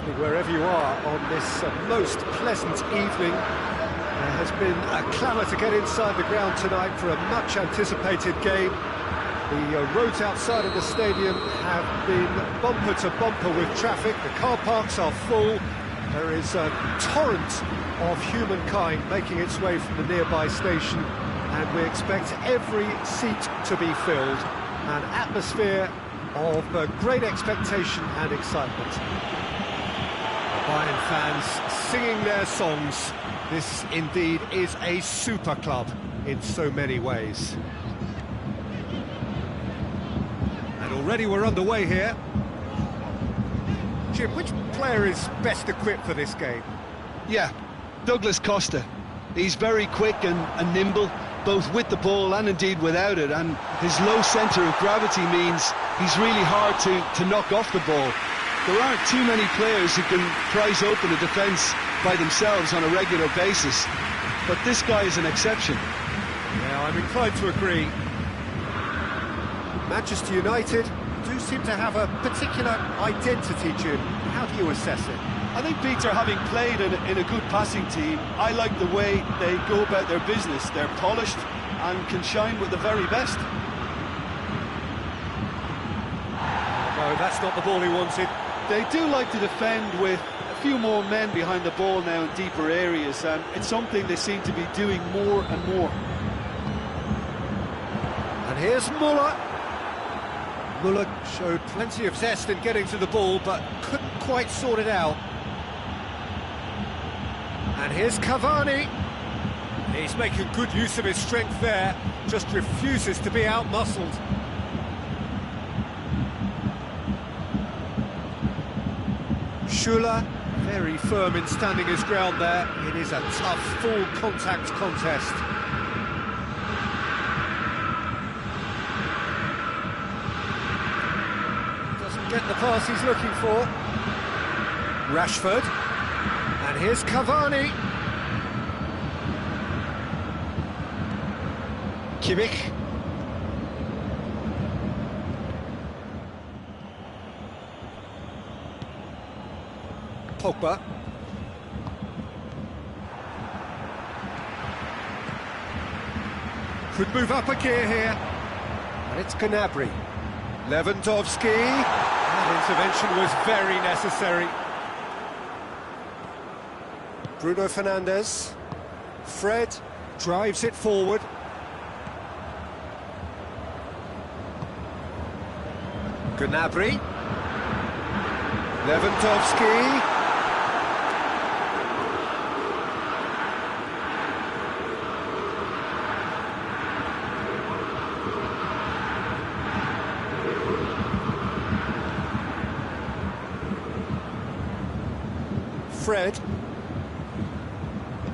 listening wherever you are on this most pleasant evening. There has been a clamour to get inside the ground tonight for a much-anticipated game. The roads outside of the stadium have been bumper to bumper with traffic. The car parks are full. There is a torrent of humankind making its way from the nearby station, and we expect every seat to be filled. An atmosphere of great expectation and excitement. Bayern fans singing their songs. This indeed is a super club in so many ways. And already we're underway here. Jim, which player is best equipped for this game? Yeah, Douglas Costa. He's very quick and nimble, both with the ball and indeed without it, and his low centre of gravity means he's really hard to knock off the ball. There aren't too many players who can prise open a defence by themselves on a regular basis, but this guy is an exception. Yeah, I'm inclined to agree. Manchester United do seem to have a particular identity, Jim. How do you assess it? I think, Peter, having played in a good passing team, I like the way they go about their business. They're polished and can shine with the very best. No, that's not the ball he wanted. They do like to defend with a few more men behind the ball now in deeper areas, and it's something they seem to be doing more and more. And here's Muller. Muller showed plenty of zest in getting to the ball, but couldn't quite sort it out. And here's Cavani. He's making good use of his strength there, just refuses to be out-muscled. Schuller, very firm in standing his ground there. It is a tough, full-contact contest. Doesn't get the pass he's looking for. Rashford. And here's Cavani. Kimmich. Pogba. Could move up a gear here. And it's Gnabry. Lewandowski. That intervention was very necessary. Bruno Fernandes. Fred drives it forward. Gnabry. Lewandowski. Fred.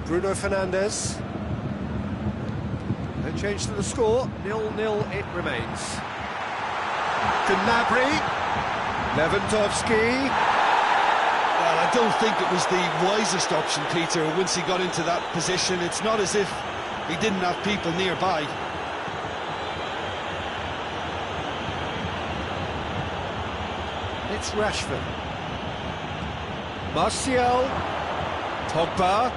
Bruno Fernandes. No change to the score, 0-0 it remains. Gnabry. Lewandowski. Well, I don't think it was the wisest option, Peter, once he got into that position. It's not as if he didn't have people nearby. It's Rashford. Martial. Pogba.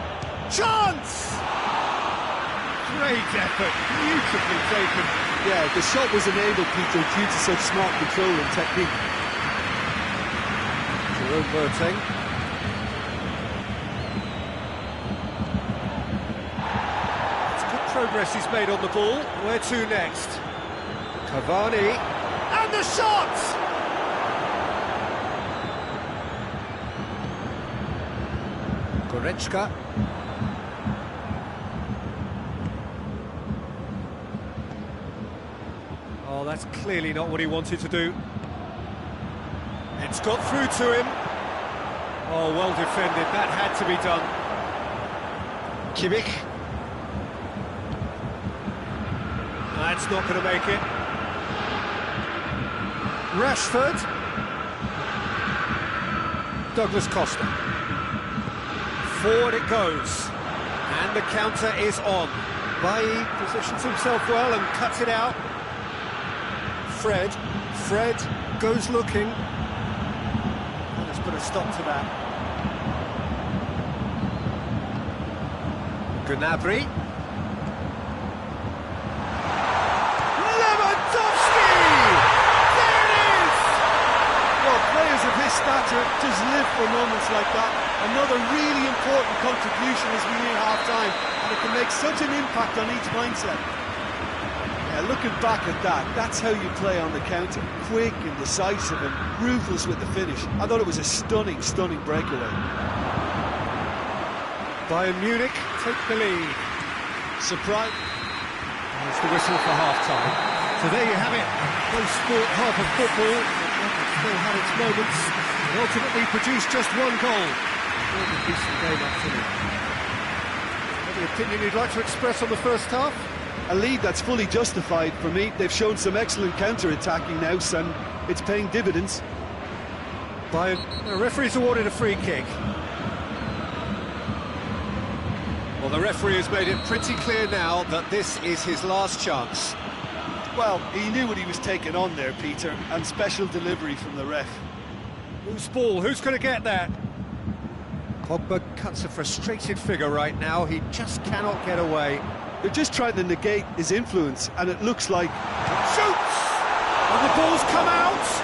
Chance! Great effort, beautifully taken. Yeah, the shot was enabled, Peter, due to such smart control and technique. Jerome Boateng. It's good progress he's made on the ball. Where to next? Cavani. And the shot! Goretzka. Oh, that's clearly not what he wanted to do. It's got through to him. Oh, well defended. That had to be done. Kimmich. That's not going to make it. Rashford. Douglas Costa. Forward it goes. And the counter is on. Bailly positions himself well and cuts it out. Fred goes looking. And has put a stop to that. Gnabry. Lewandowski! There it is! Well, players of his stature just live for moments like that. Another really important contribution as we near half-time, and it can make such an impact on each mindset. Yeah, looking back at that, that's how you play on the counter. Quick and decisive and ruthless with the finish. I thought it was a stunning, stunning breakaway. Bayern Munich take the lead. Surprise. There's the whistle for half-time. So there you have it. One sport, half of football. It still had its moments. And ultimately produced just one goal. A decent game after. Any opinion you'd like to express on the first half? A lead that's fully justified for me. They've shown some excellent counter-attacking now, and it's paying dividends. The referee's awarded a free kick. Well, the referee has made it pretty clear now that this is his last chance. Well, he knew what he was taking on there, Peter, and special delivery from the ref. Loose ball, who's going to get that? Pogba cuts a frustrated figure right now, he just cannot get away. They're just trying to negate his influence, and it looks like... Shoots! And the ball's come out!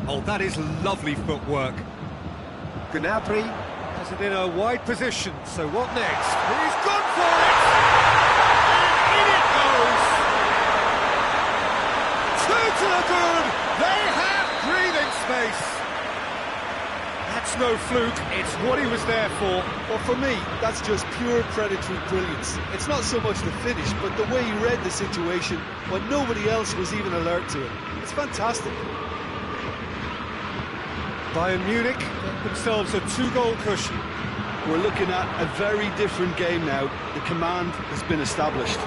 Oh, that is lovely footwork. Gnabry has it in a wide position, so what next? He's gone for it! And in it goes! Two to the good! They have breathing space! That's no fluke, it's what he was there for. Well, for me, that's just pure predatory brilliance. It's not so much the finish, but the way he read the situation when nobody else was even alert to it. It's fantastic. Bayern Munich get themselves a 2-goal cushion. We're looking at a very different game now. The command has been established.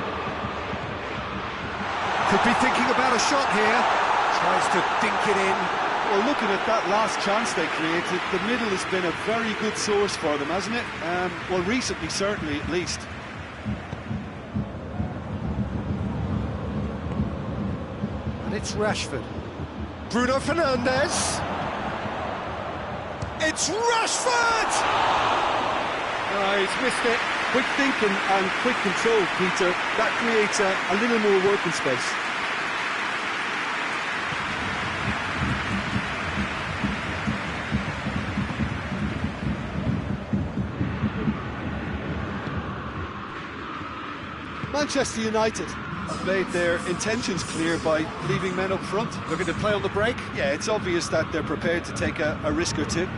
Could be thinking about a shot here. Tries to dink it in. Well, looking at that last chance they created, the middle has been a very good source for them, hasn't it? Well, recently, certainly, at least. And it's Rashford. Bruno Fernandes. It's Rashford! Oh, he's missed it. Quick thinking and quick control, Peter. That creates a little more working space. Manchester United made their intentions clear by leaving men up front. Looking to play on the break? Yeah, it's obvious that they're prepared to take a risk or two.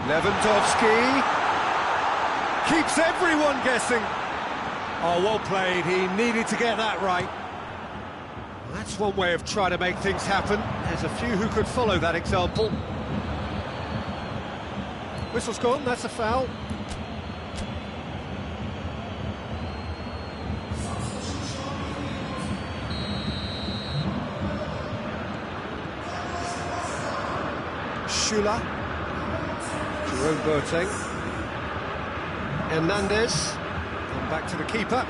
Lewandowski keeps everyone guessing. Oh, well played. He needed to get that right. Well, that's one way of trying to make things happen. There's a few who could follow that example. Whistle's gone, that's a foul. Schüller. Jerome Boateng. Hernandez. And back to the keeper.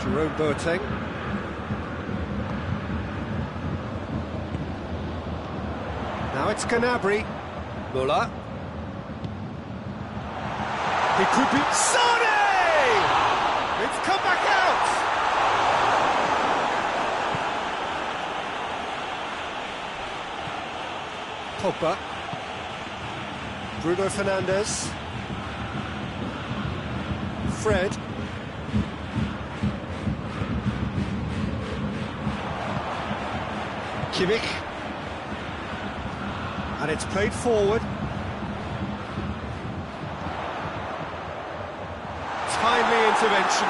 Jerome Boateng. Now it's Gnabry. Muller. He could be... Sane! It's come back out! Pogba. Bruno Fernandes. Fred. Kimmich. And it's played forward. Timely intervention.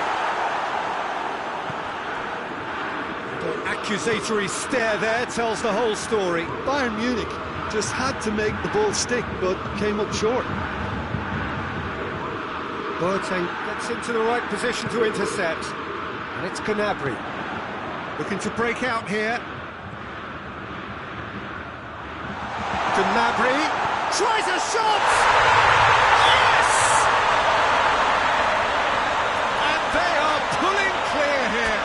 The accusatory stare there tells the whole story. Bayern Munich just had to make the ball stick, but came up short. Boateng gets into the right position to intercept. And it's Gnabry. Looking to break out here. to Nabry. Tries a shot! Yes! And they are pulling clear here.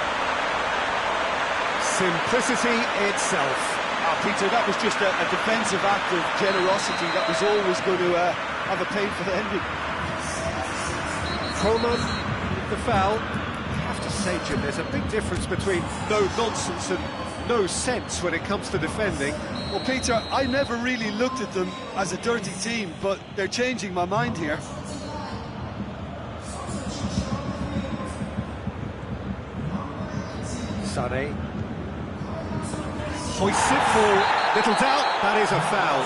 Simplicity itself. Peter, that was just a defensive act of generosity that was always going to have a painful ending. Coleman with the foul. I have to say, Jim, there's a big difference between no nonsense and no sense when it comes to defending. Well, Peter, I never really looked at them as a dirty team, but they're changing my mind here. Sané hoists it for little doubt. That is a foul.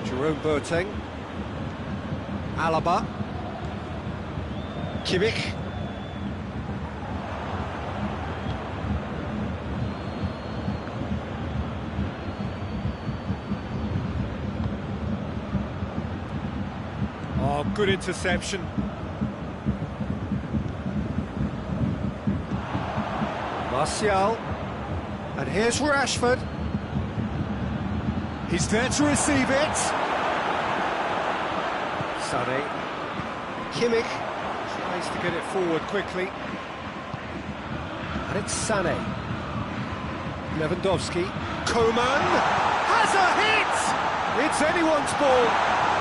Jerome Boateng, Alaba, Kimmich. Oh, good interception. Martial, and here's Rashford. He's there to receive it. Sané, Kimmich tries to get it forward quickly, and it's Sané. Lewandowski, Coman has a hit. It's anyone's ball.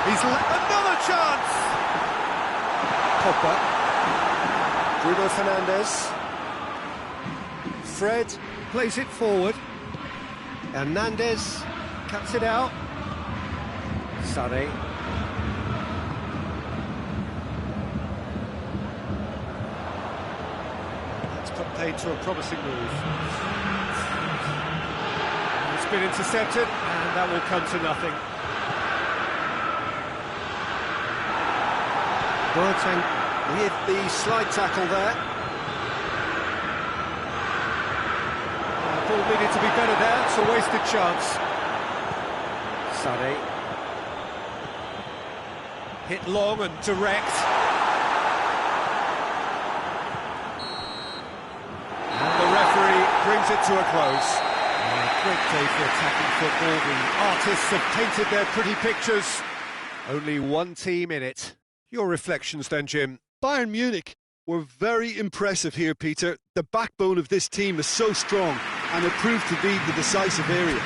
He's another chance. Pogba, Bruno Fernandes. Fred plays it forward. Hernandez cuts it out. Sané. That's put paid to a promising move. It's been intercepted, and that will come to nothing. Boateng with the slide tackle there. Ball needed to be better there, it's a wasted chance. Sané. Hit long and direct. And the referee brings it to a close. A great day for attacking football. The artists have painted their pretty pictures. Only one team in it. Your reflections then, Jim? Bayern Munich were very impressive here, Peter. The backbone of this team is so strong, and it proved to be the decisive area.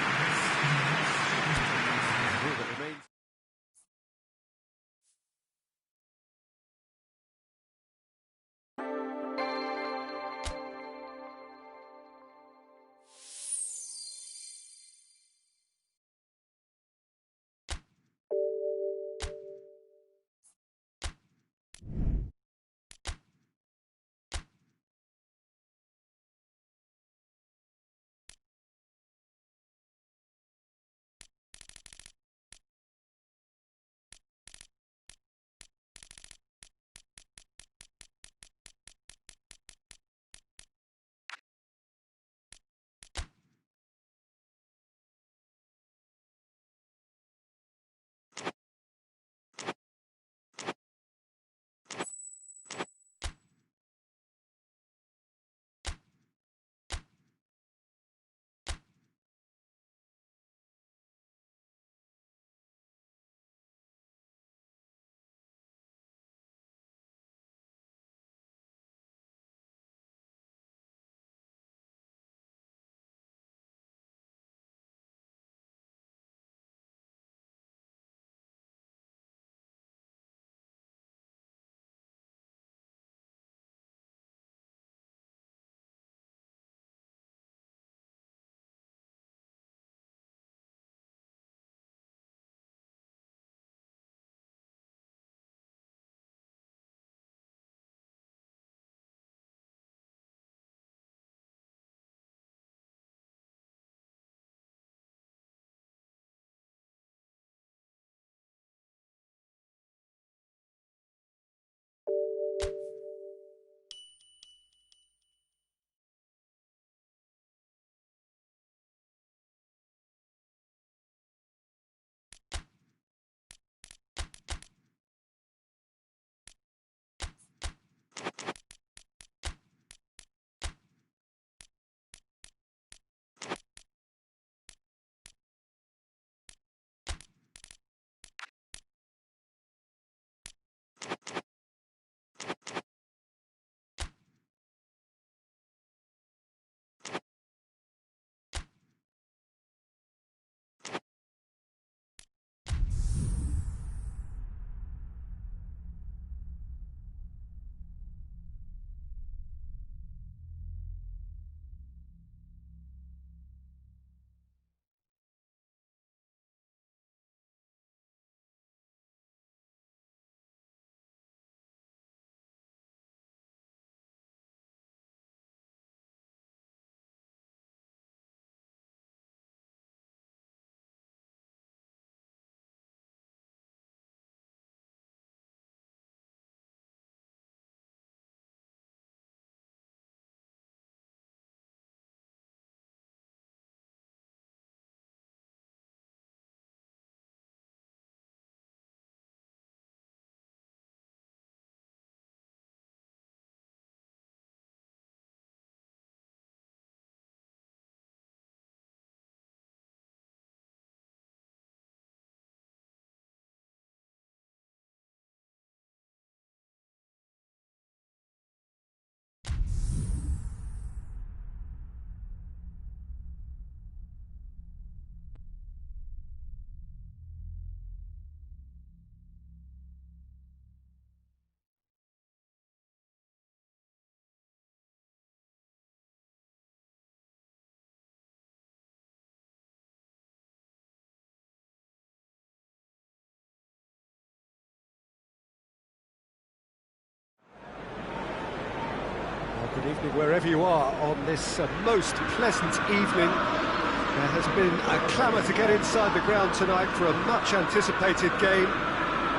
Good evening wherever you are on this most pleasant evening. There has been a clamour to get inside the ground tonight for a much anticipated game.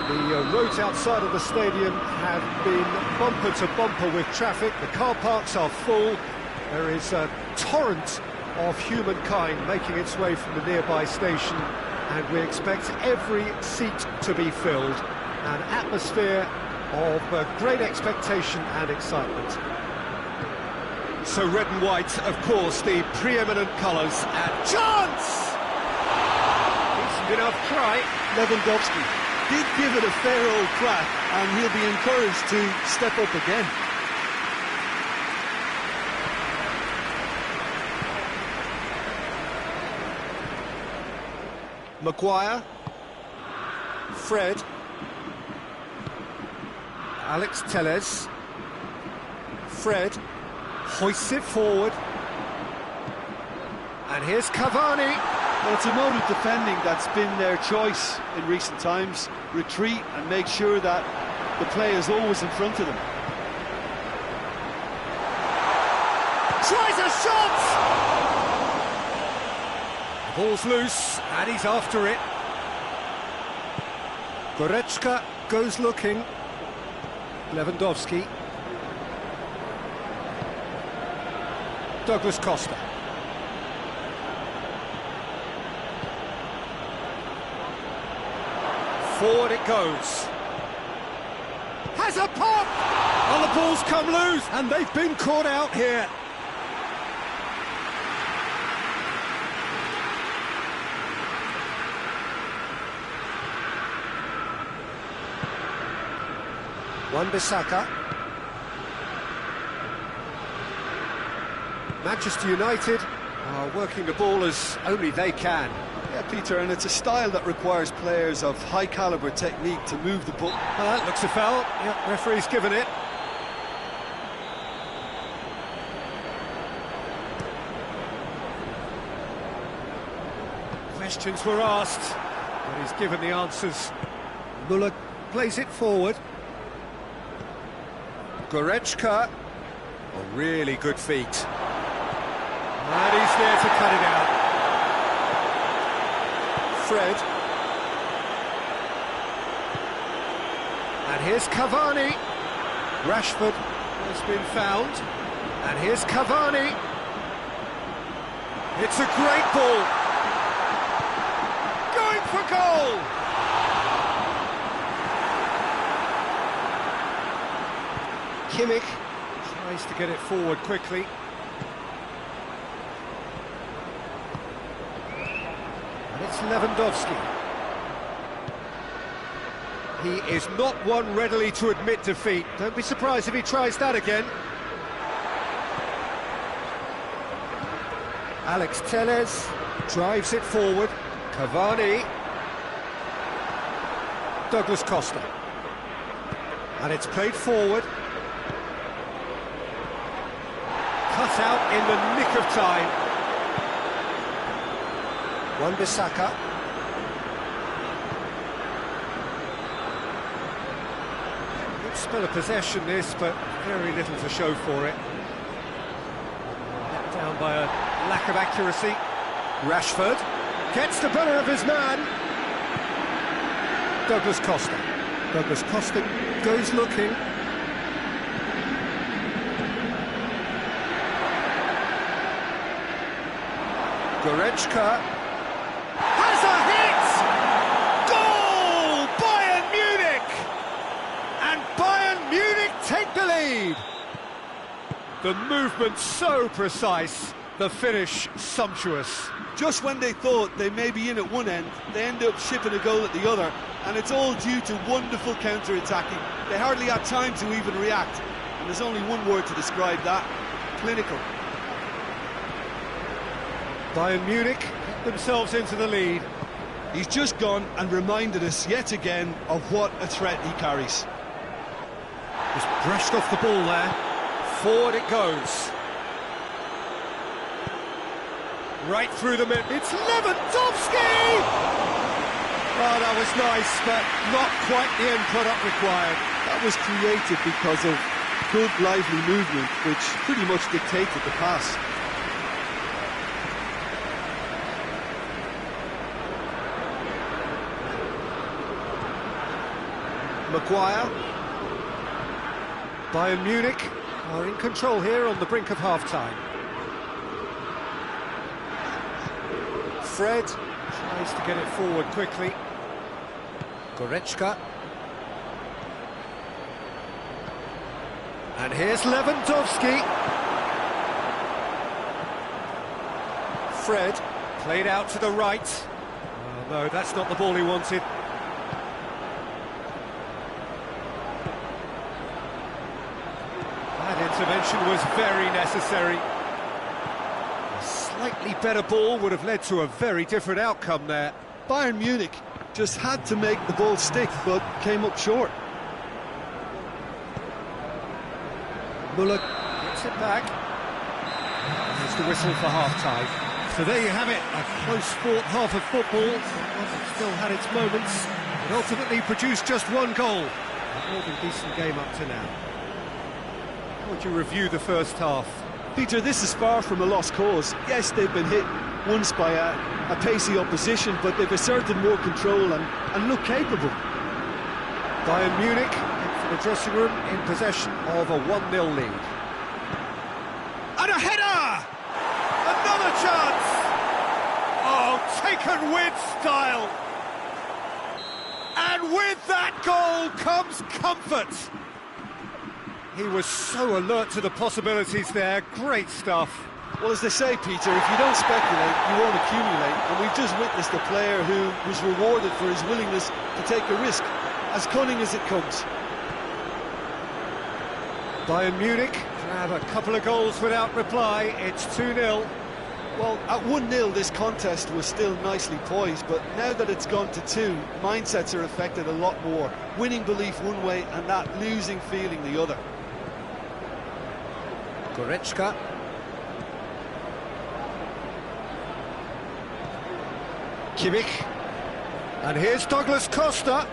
The roads outside of the stadium have been bumper to bumper with traffic. The car parks are full. There is a torrent of humankind making its way from the nearby station, and we expect every seat to be filled. An atmosphere of great expectation and excitement. So red and white, of course, the preeminent colours, and chance! Decent enough try. Lewandowski did give it a fair old crack, and he'll be encouraged to step up again. Maguire, Fred, Alex Telles, Fred, hoists it forward, and here's Cavani. Well, it's a mode of defending that's been their choice in recent times. Retreat and make sure that the play is always in front of them. Tries a shot! The ball's loose, and he's after it. Goretzka goes looking. Lewandowski. Douglas Costa. Forward it goes. Has a pop! Oh, the ball's come loose, and they've been caught out here. Wan-Bissaka. Manchester United are working the ball as only they can. Yeah, Peter, and it's a style that requires players of high-caliber technique to move the ball. Well, that looks a foul. Yep, referee's given it. Questions were asked, but he's given the answers. Muller plays it forward. Goretzka. Oh, really good feet. And he's there to cut it out. Fred. And here's Cavani. Rashford has been found. And here's Cavani. It's a great ball. Going for goal. Kimmich tries to get it forward quickly. And it's Lewandowski. He is not one readily to admit defeat. Don't be surprised if he tries that again. Alex Telles drives it forward. Cavani. Douglas Costa. And it's played forward. Cut out in the nick of time. Wan-Bissaka. Good spell of possession this, but very little to show for it. Let down by a lack of accuracy. Rashford gets the better of his man. Douglas Costa. Douglas Costa goes looking. Goretzka has a hit! Goal! Bayern Munich! And Bayern Munich take the lead! The movement so precise, the finish sumptuous. Just when they thought they may be in at one end, they end up shipping a goal at the other, and it's all due to wonderful counter-attacking. They hardly had time to even react, and there's only one word to describe that: clinical. Bayern Munich get themselves into the lead. He's just gone and reminded us yet again of what a threat he carries. Just brushed off the ball there. Forward it goes. Right through the middle. It's Lewandowski! Oh, that was nice, but not quite the end product required. That was created because of good, lively movement, which pretty much dictated the pass. Maguire. Bayern Munich are in control here on the brink of half-time. Fred tries to get it forward quickly. Goretzka. And here's Lewandowski. Fred played out to the right. Oh, no, that's not the ball he wanted. That intervention was very necessary. A slightly better ball would have led to a very different outcome there. Bayern Munich just had to make the ball stick, but came up short. Muller gets it back. There's the whistle for half-time. So there you have it, a close-fought half of football. It still had its moments, but ultimately produced just one goal. A more than decent game up to now. How would you review the first half? Peter, this is far from a lost cause. Yes, they've been hit once by a pacey opposition, but they've asserted more control and look capable. Bayern Munich in the dressing room in possession of a 1-0 lead. And a header! Another chance! Oh, taken with style! And with that goal comes comfort! He was so alert to the possibilities there, great stuff. Well, as they say, Peter, if you don't speculate, you won't accumulate. And we've just witnessed a player who was rewarded for his willingness to take a risk, as cunning as it comes. Bayern Munich grab a couple of goals without reply, it's 2-0. Well, at 1-0 this contest was still nicely poised, but now that it's gone to 2, mindsets are affected a lot more. Winning belief one way and that losing feeling the other. Goretzka. Kimmich. And here's Douglas Costa.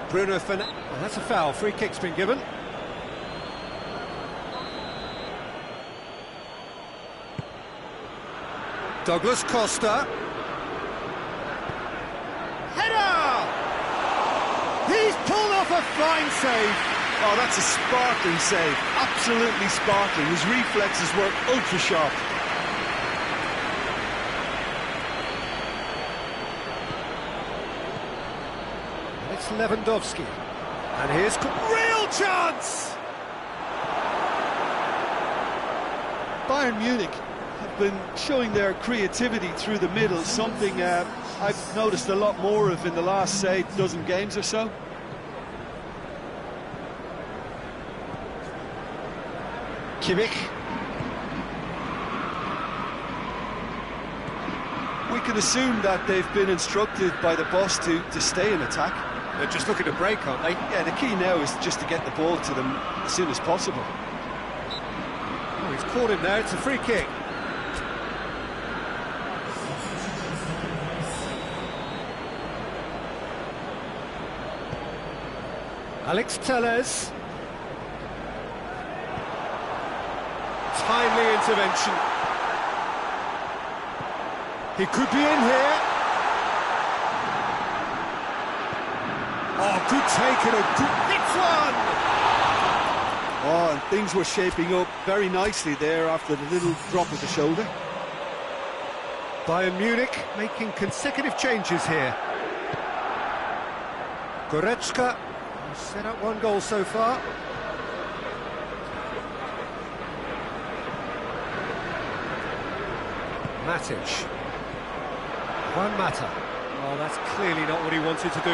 Bruno Fernandes. Well, that's a foul. Free kick's been given. Douglas Costa. Header! He's pulled off a fine save. Oh, that's a sparkling save. Absolutely sparkling. His reflexes were ultra sharp. It's Lewandowski. And here's real chance! Bayern Munich have been showing their creativity through the middle, something I've noticed a lot more of in the last, say, dozen games or so. Kimmich. We can assume that they've been instructed by the boss to stay in attack. They're just looking to break, aren't they? Yeah, the key now is just to get the ball to them as soon as possible. Oh, he's caught him there, it's a free kick. Alex Telles. Timely intervention. He could be in here. Oh, good take and a good hit one! Oh, and things were shaping up very nicely there after the little drop of the shoulder. Bayern Munich making consecutive changes here. Goretzka has set up one goal so far. Matic. Juan Mata. Oh, that's clearly not what he wanted to do.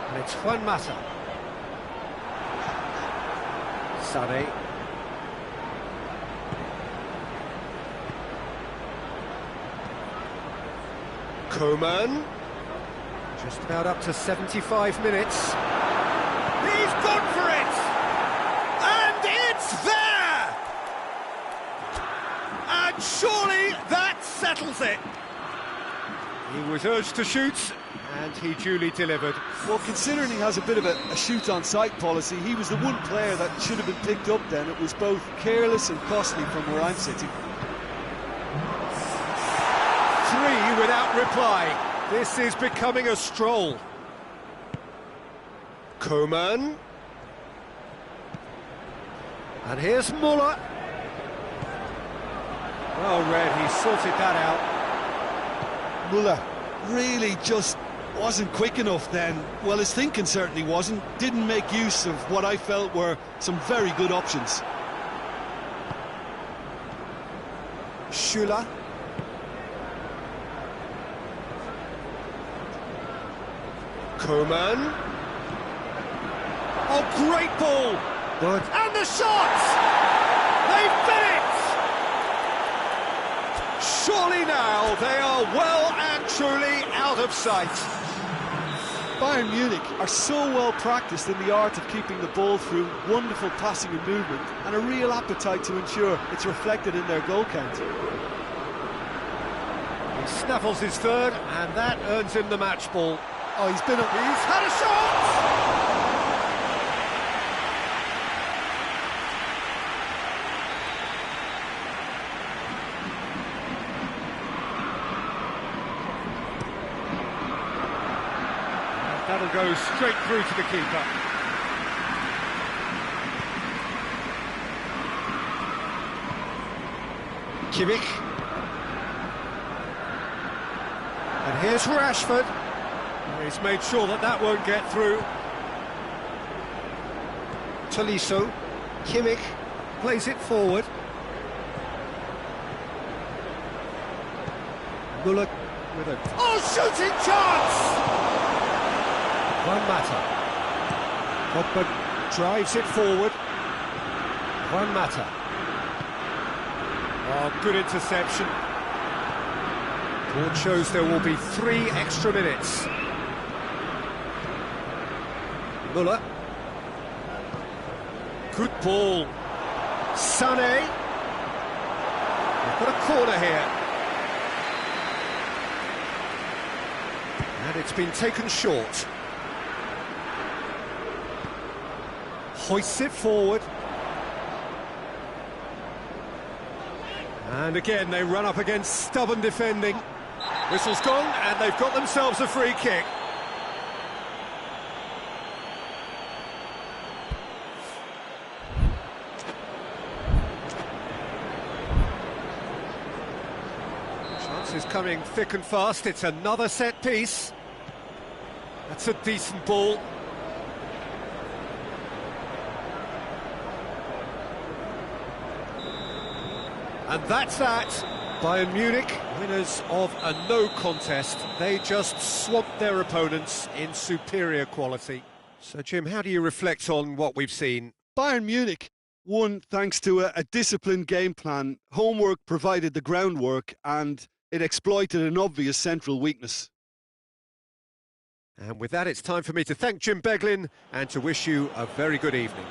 And it's Juan Mata. Sané. Coman. Just about up to 75 minutes. He's gone for it! And it's settles it. He was urged to shoot, and he duly delivered. Well, considering he has a bit of a shoot-on-sight policy, he was the one player that should have been picked up then. It was both careless and costly from where I'm sitting. 3 without reply. This is becoming a stroll. Coman. And here's Muller. Well read, he sorted that out. Muller really just wasn't quick enough then. Well, his thinking certainly wasn't. Didn't make use of what I felt were some very good options. Schuller. Coman. Oh, great ball! Good. And the shot! They've done it! Surely now they are well and truly out of sight. Bayern Munich are so well practiced in the art of keeping the ball through wonderful passing and movement, and a real appetite to ensure it's reflected in their goal count. He snaffles his third, and that earns him the match ball. Oh, he's been up. He's had a shot! That'll go straight through to the keeper. Kimmich. And here's Rashford. He's made sure that that won't get through. Tolisso. Kimmich plays it forward. Muller with a... Oh, shooting chance! Juan Mata. Pogba drives it forward. Juan Mata. Oh, good interception. Board shows there will be 3 extra minutes. Muller. Good ball. Sané. We've got a corner here. And it's been taken short. Hoists it forward. And again, they run up against stubborn defending. Whistle's gone, and they've got themselves a free kick. Chances coming thick and fast. It's another set piece. That's a decent ball. And that's that. Bayern Munich, winners of a no contest. They just swamped their opponents in superior quality. So, Jim, how do you reflect on what we've seen? Bayern Munich won thanks to a disciplined game plan. Homework provided the groundwork, and it exploited an obvious central weakness. And with that, it's time for me to thank Jim Beglin and to wish you a very good evening.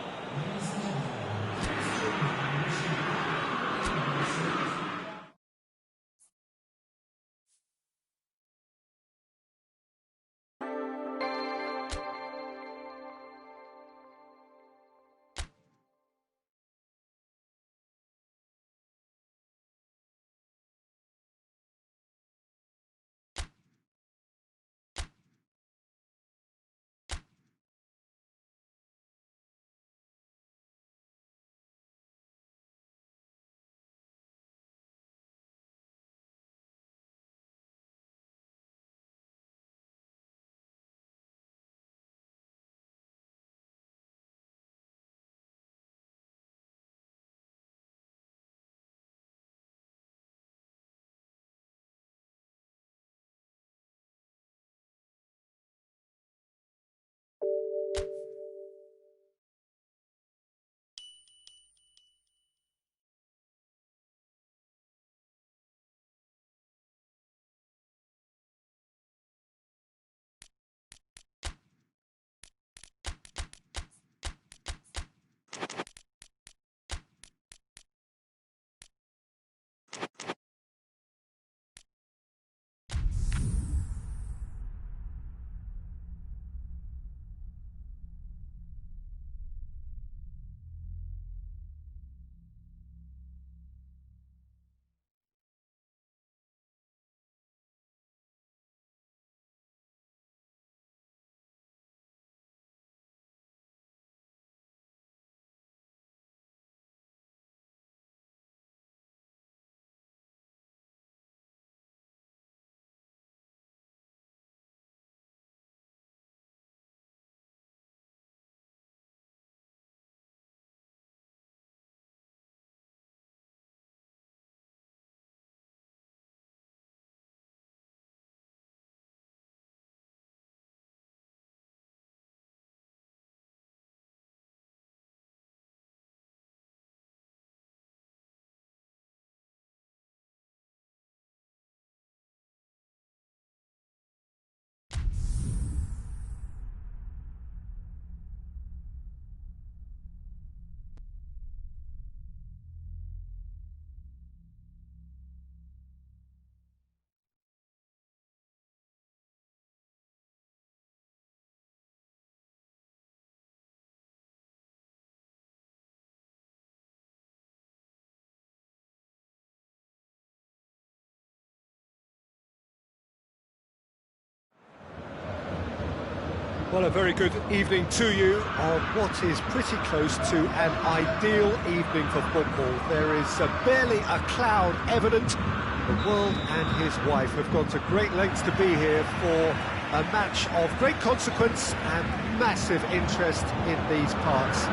Well, a very good evening to you on what is pretty close to an ideal evening for football. There is barely a cloud evident. The world and his wife have gone to great lengths to be here for a match of great consequence and massive interest in these parts.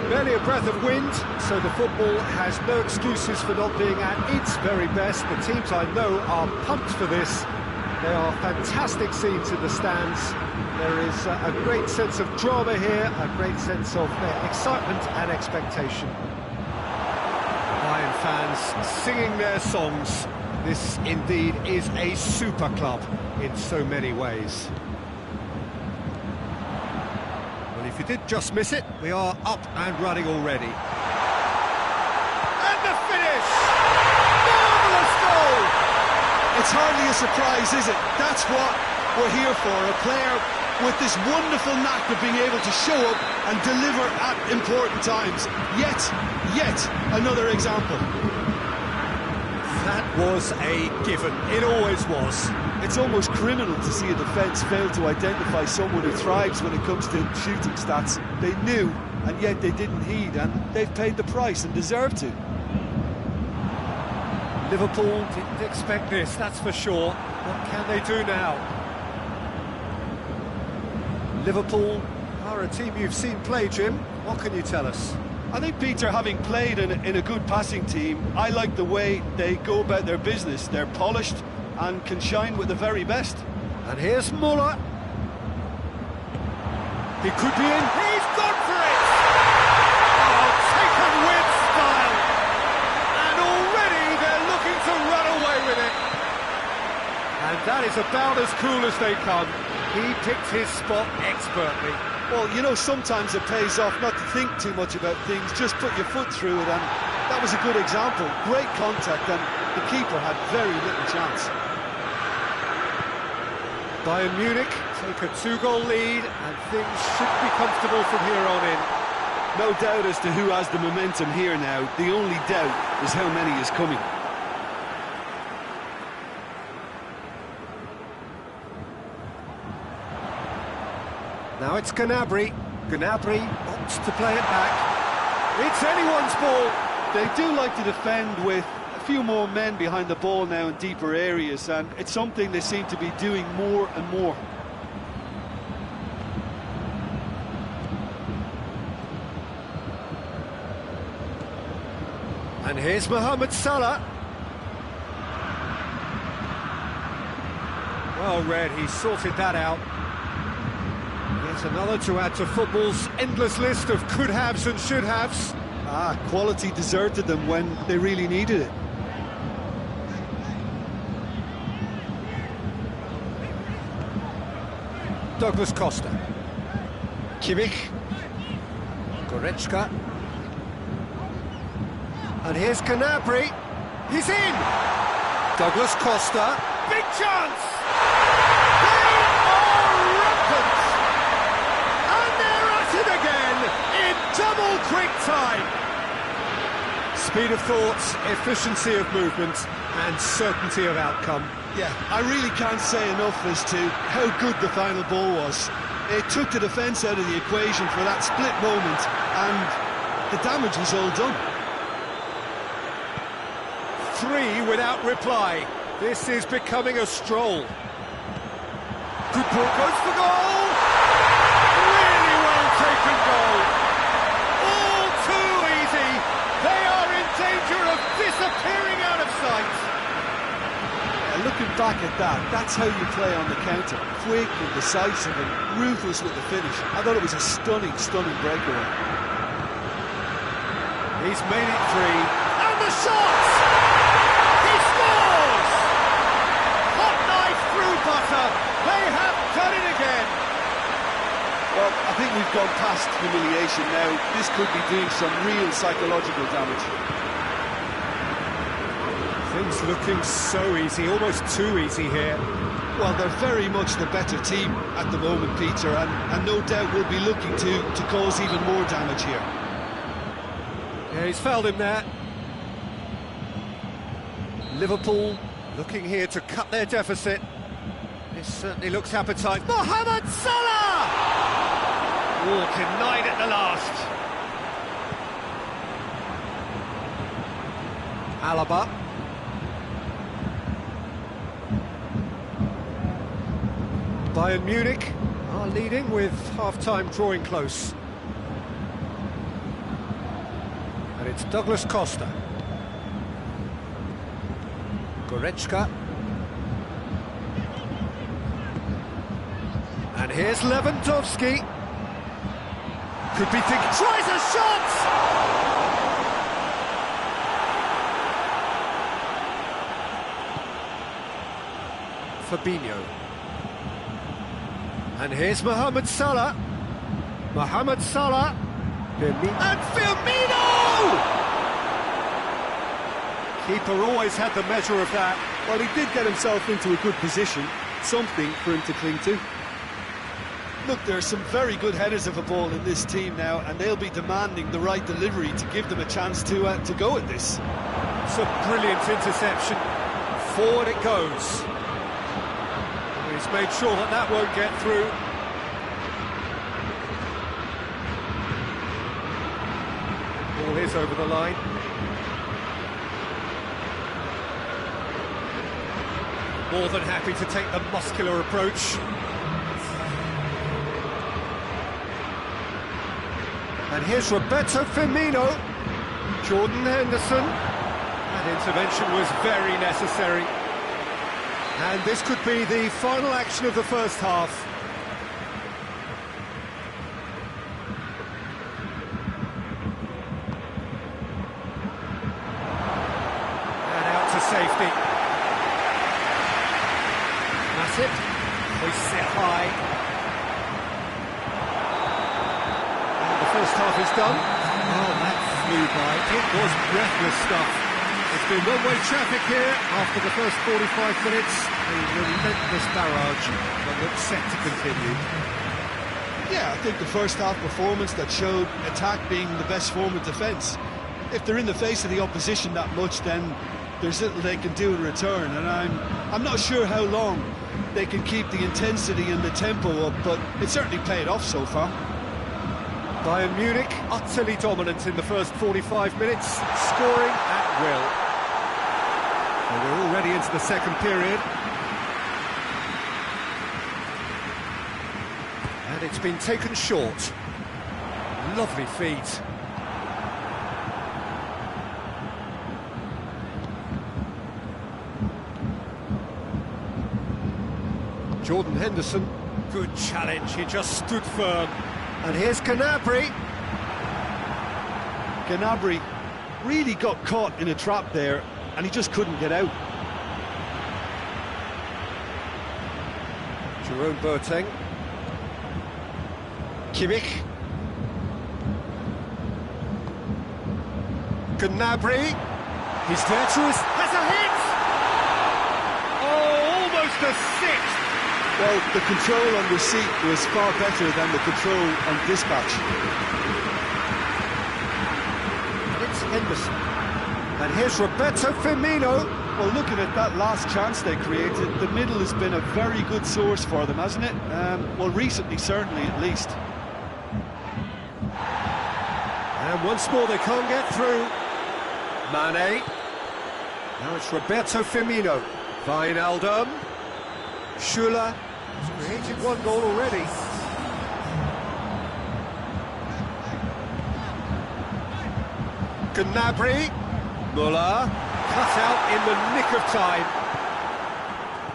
Barely a breath of wind, so the football has no excuses for not being at its very best. The teams I know are pumped for this. There are fantastic scenes in the stands. There is a great sense of drama here, a great sense of excitement and expectation. Bayern fans singing their songs. This indeed is a super club in so many ways. Well, if you did just miss it, we are up and running already. And the finish! Marvellous goal! It's hardly a surprise, is it? That's what we're here for, a player with this wonderful knack of being able to show up and deliver at important times. Yet another example. That was a given. It always was. It's almost criminal to see a defence fail to identify someone who thrives when it comes to shooting stats. They knew, and yet they didn't heed, and they've paid the price and deserve to. Liverpool didn't expect this, that's for sure. What can they do now? Liverpool are a team you've seen play, Jim. What can you tell us? I think, Peter, having played in a good passing team, I like the way they go about their business. They're polished and can shine with the very best. And here's Muller. He could be in. He's gone for it! Oh, taken with style! And already they're looking to run away with it. And that is about as cool as they come. He picked his spot expertly. Well, you know, sometimes it pays off not to think too much about things, just put your foot through it, and that was a good example. Great contact, and the keeper had very little chance. Bayern Munich take a 2-goal lead, and things should be comfortable from here on in. No doubt as to who has the momentum here now. The only doubt is how many is coming. Now it's Gnabry. Gnabry wants to play it back. It's anyone's ball. They do like to defend with a few more men behind the ball now in deeper areas, and it's something they seem to be doing more and more. And here's Mohamed Salah. Well read, he sorted that out. Yet another to add to football's endless list of could-haves and should-haves. Quality deserted them when they really needed it. Douglas Costa. Kimmich. Goretzka. And here's Gnabry. He's in! Douglas Costa. Big chance! They are rampant! And they're at it again in double quick time! Speed of thought, efficiency of movement, and certainty of outcome. Yeah, I really can't say enough as to how good the final ball was. It took the defence out of the equation for that split moment, and the damage was all done. 3 without reply. This is becoming a stroll. Good ball, goes for goal! Really well taken goal. All too easy. They are in danger of disappearing out of sight. Yeah, looking back at that, that's how you play on the counter. Quick and decisive and ruthless with the finish. I thought it was a stunning breakaway. He's made it 3. And the shot! He scores! Hot knife through butter. They have done it again. Well, I think we've gone past humiliation now. This could be doing some real psychological damage. Things looking so easy, almost too easy here. Well, they're very much the better team at the moment, Peter, and no doubt will be looking to cause even more damage here. Yeah, he's fouled him there. Liverpool looking here to cut their deficit. This certainly looks appetite. Mohamed Salah! Oh, denied at the last. Alaba. Bayern Munich are leading with half-time drawing close. And it's Douglas Costa. Goretzka. And here's Lewandowski. Could be thinking, tries a shot! Fabinho. And here's Mohamed Salah. Mohamed Salah. And Firmino! Keeper always had the measure of that. Well, he did get himself into a good position, something for him to cling to. Look, there are some very good headers of a ball in this team now, and they'll be demanding the right delivery to give them a chance to go at this. It's a brilliant interception. Forward it goes. And he's made sure that that won't get through. Ball is over the line. More than happy to take the muscular approach. And here's Roberto Firmino. Jordan Henderson. That intervention was very necessary. And this could be the final action of the first half. And out to safety. Masip hoists it high. First half is done. Oh, that flew by. It was breathless stuff. It's been one-way traffic here after the first 45 minutes. A relentless barrage that looks set to continue. Yeah, I think the first half performance that showed attack being the best form of defence. If they're in the face of the opposition that much, then there's little they can do in return, and I'm not sure how long they can keep the intensity and the tempo up, but it certainly paid off so far. Bayern Munich utterly dominant in the first 45 minutes, scoring at will. And we're already into the second period. And it's been taken short. Lovely feet. Jordan Henderson, good challenge, he just stood firm. And here's Gnabry. Gnabry really got caught in a trap there, and he just couldn't get out. Jerome Boateng. Kimmich. Gnabry. He's there to his... has a hit! Oh, almost a sixth! Well, the control on receipt was far better than the control on dispatch. And it's Henderson. And here's Roberto Firmino. Well, looking at that last chance they created, the middle has been a very good source for them, hasn't it? Well, recently, certainly, at least. And once more, they can't get through. Mane. Now it's Roberto Firmino. Wijnaldum. Schuller. He's created one goal already. Gnabry. Muller. Cut out in the nick of time.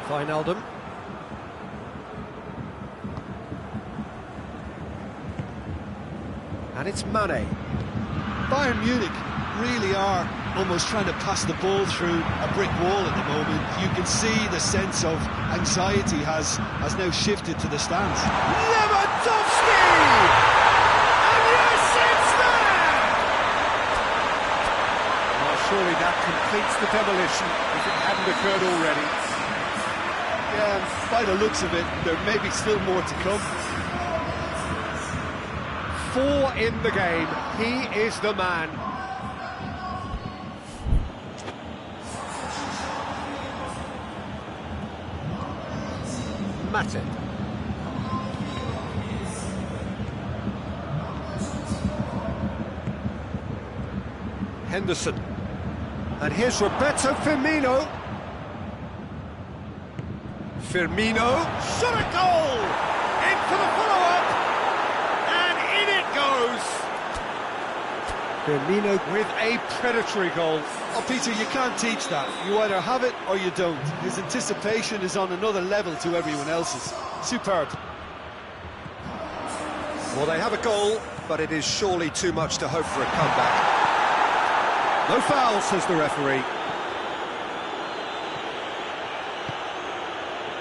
Wijnaldum. And it's Mane. Bayern Munich really are almost trying to pass the ball through a brick wall at the moment. You can see the sense of anxiety has now shifted to the stands. Lewandowski! And yes, it's there! Well, surely that completes the demolition if it hadn't occurred already. Yeah, and by the looks of it, there may be still more to come. 4 in the game. He is the man. Matip. Henderson. And here's Roberto Firmino. Firmino. Shot a goal! In for the follow-up! And in it goes! Firmino with a predatory goal. Oh, Peter, you can't teach that. You either have it or you don't. His anticipation is on another level to everyone else's. Superb. Well, they have a goal, but it is surely too much to hope for a comeback. No foul, says the referee.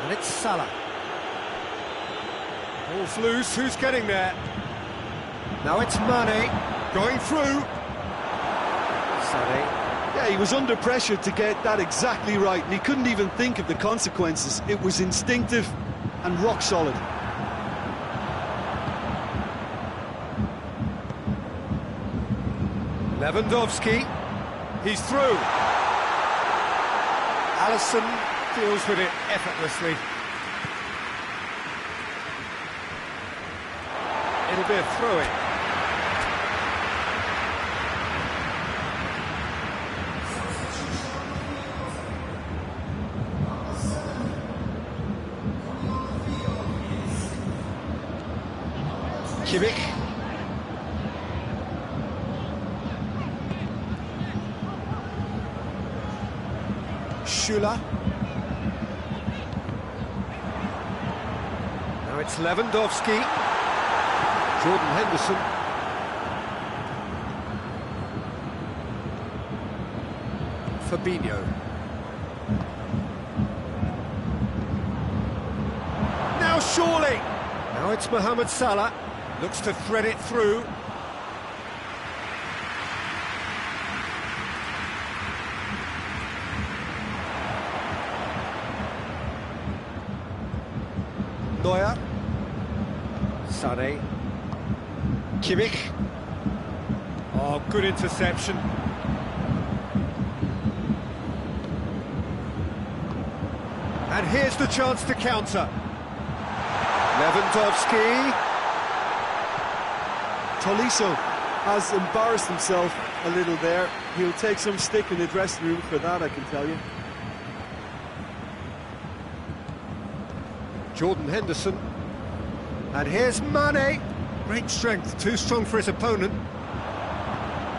And it's Salah. Ball's loose, who's getting there? Now it's Mane, going through. Salah. Yeah, he was under pressure to get that exactly right, and he couldn't even think of the consequences. It was instinctive and rock solid. Lewandowski. He's through. Alisson deals with it effortlessly. It'll be a throw-in. Kimmich. Schüller. Now it's Lewandowski. Jordan Henderson. Fabinho. Now surely. Now it's Mohamed Salah. Looks to thread it through. Neuer. Sané. Kimmich. Oh, good interception. And here's the chance to counter. Lewandowski. Tolisso has embarrassed himself a little there. He'll take some stick in the dressing room for that, I can tell you. Jordan Henderson. And here's Mane. Great strength, too strong for his opponent.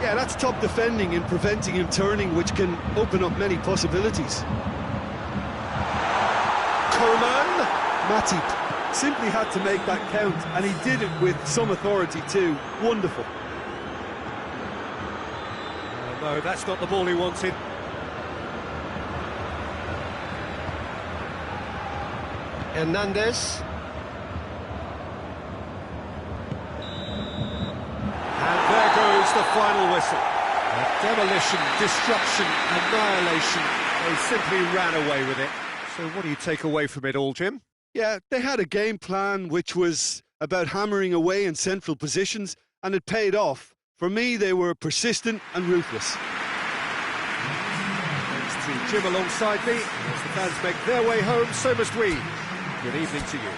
Yeah, that's top defending and preventing him turning, which can open up many possibilities. Coman. Matip simply had to make that count, and he did it with some authority too. Wonderful. Oh, no, that's not the ball he wanted. Hernandez. And there goes the final whistle. Demolition, destruction, annihilation. They simply ran away with it. So what do you take away from it all, Jim? Yeah, they had a game plan which was about hammering away in central positions, and it paid off. For me, they were persistent and ruthless. Thanks to Jim alongside me. As the fans make their way home, so must we. Good evening to you.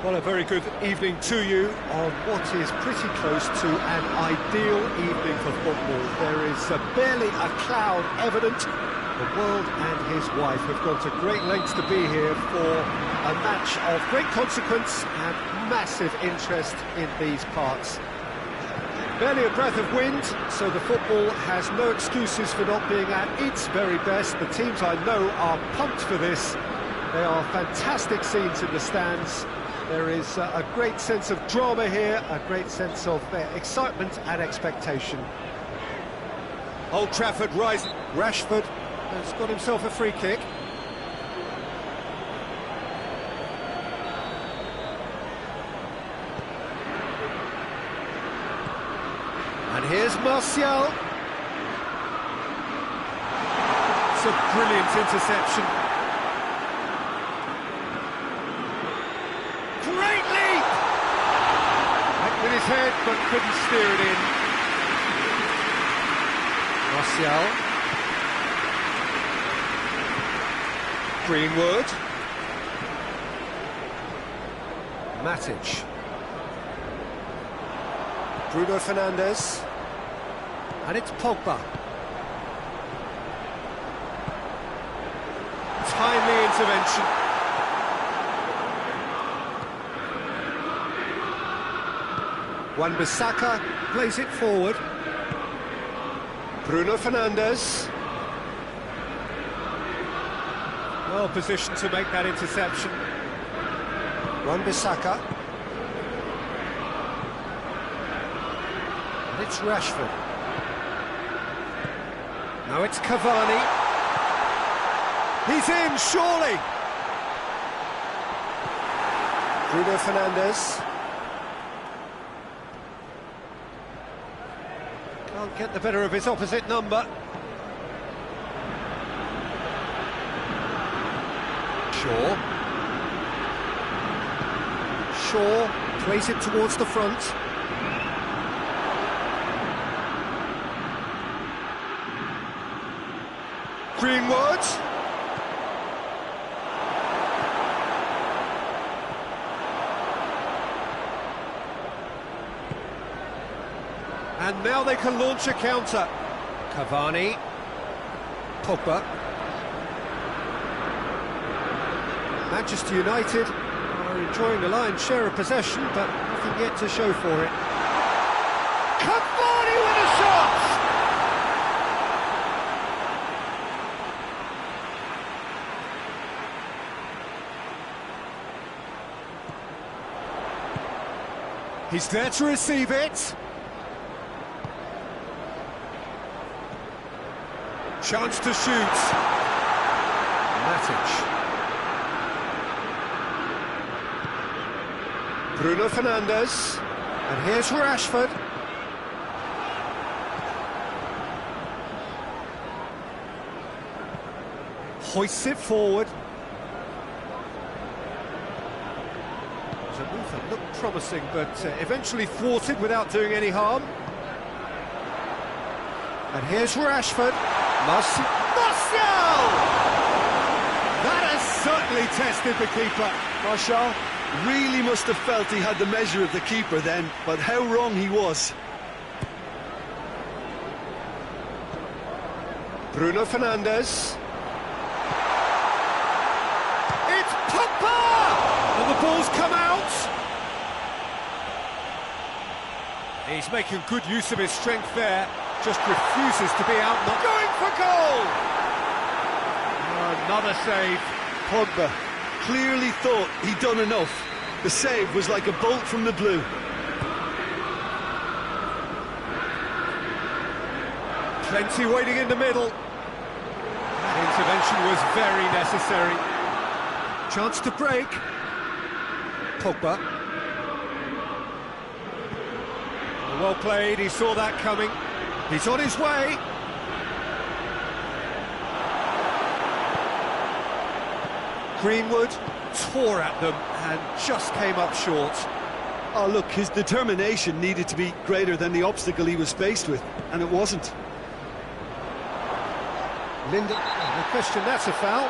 Well, a very good evening to you on what is pretty close to an ideal evening for football. There is barely a cloud evident. The world and his wife have gone to great lengths to be here for a match of great consequence and massive interest in these parts. Barely a breath of wind, so the football has no excuses for not being at its very best. The teams I know are pumped for this. They are fantastic scenes in the stands. There is a great sense of drama here, a great sense of excitement and expectation. Old Trafford rising. Rashford has got himself a free kick. And here's Martial. It's a brilliant interception. Great leap! Went with his head, but couldn't steer it in. Martial. Greenwood. Matic. Bruno Fernandes. And it's Pogba. Timely intervention. Wan-Bissaka plays it forward. Bruno Fernandes. Well positioned to make that interception. Wan-Bissaka. And it's Rashford. Now it's Cavani. He's in, surely! Bruno Fernandes. Can't get the better of his opposite number. Shaw plays it towards the front. Greenwood. And now they can launch a counter. Cavani. Pogba. Manchester United are enjoying the lion's share of possession, but nothing yet to show for it. Cavani with a shot! He's there to receive it. Chance to shoot. Matic. Bruno Fernandes. And here's Rashford. Hoists it forward. A move that looked promising, but eventually thwarted without doing any harm. And here's Rashford. Martial! That has certainly tested the keeper. Martial really must have felt he had the measure of the keeper then, but how wrong he was. Bruno Fernandes. It's Pogba! And the ball's come out. He's making good use of his strength there. Just refuses to be out, not going for goal! Oh, another save. Pogba clearly thought he'd done enough. The save was like a bolt from the blue. Plenty waiting in the middle. That intervention was very necessary. Chance to break. Pogba. Well played, he saw that coming. He's on his way. Greenwood tore at them and just came up short. Oh look, his determination needed to be greater than the obstacle he was faced with, and it wasn't. Linda, no question, that's a foul.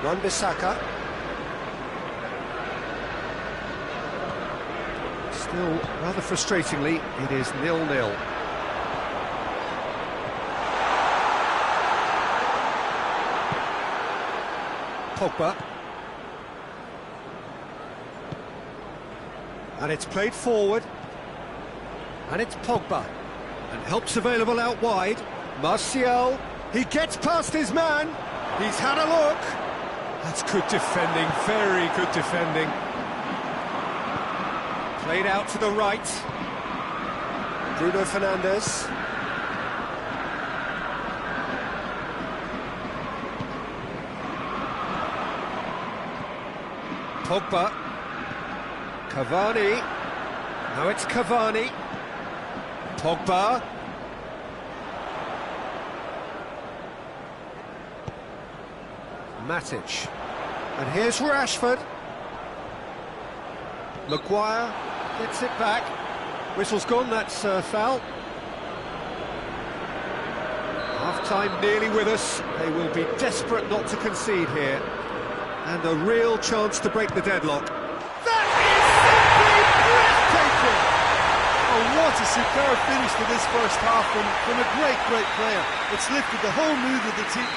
Wan-Bissaka. Still, rather frustratingly, it is 0-0. Pogba. And it's played forward. And it's Pogba. And help's available out wide. Martial. He gets past his man. He's had a look. That's good defending, very good defending. Played out to the right. Bruno Fernandes. Pogba. Cavani. Now it's Cavani. Pogba. Matic. And here's Rashford. Maguire gets it back. Whistle's gone, that's foul. Half-time nearly with us. They will be desperate not to concede here. And a real chance to break the deadlock. That is simply breathtaking! Oh, what a superb finish to this first half from a great player. It's lifted the whole mood of the team.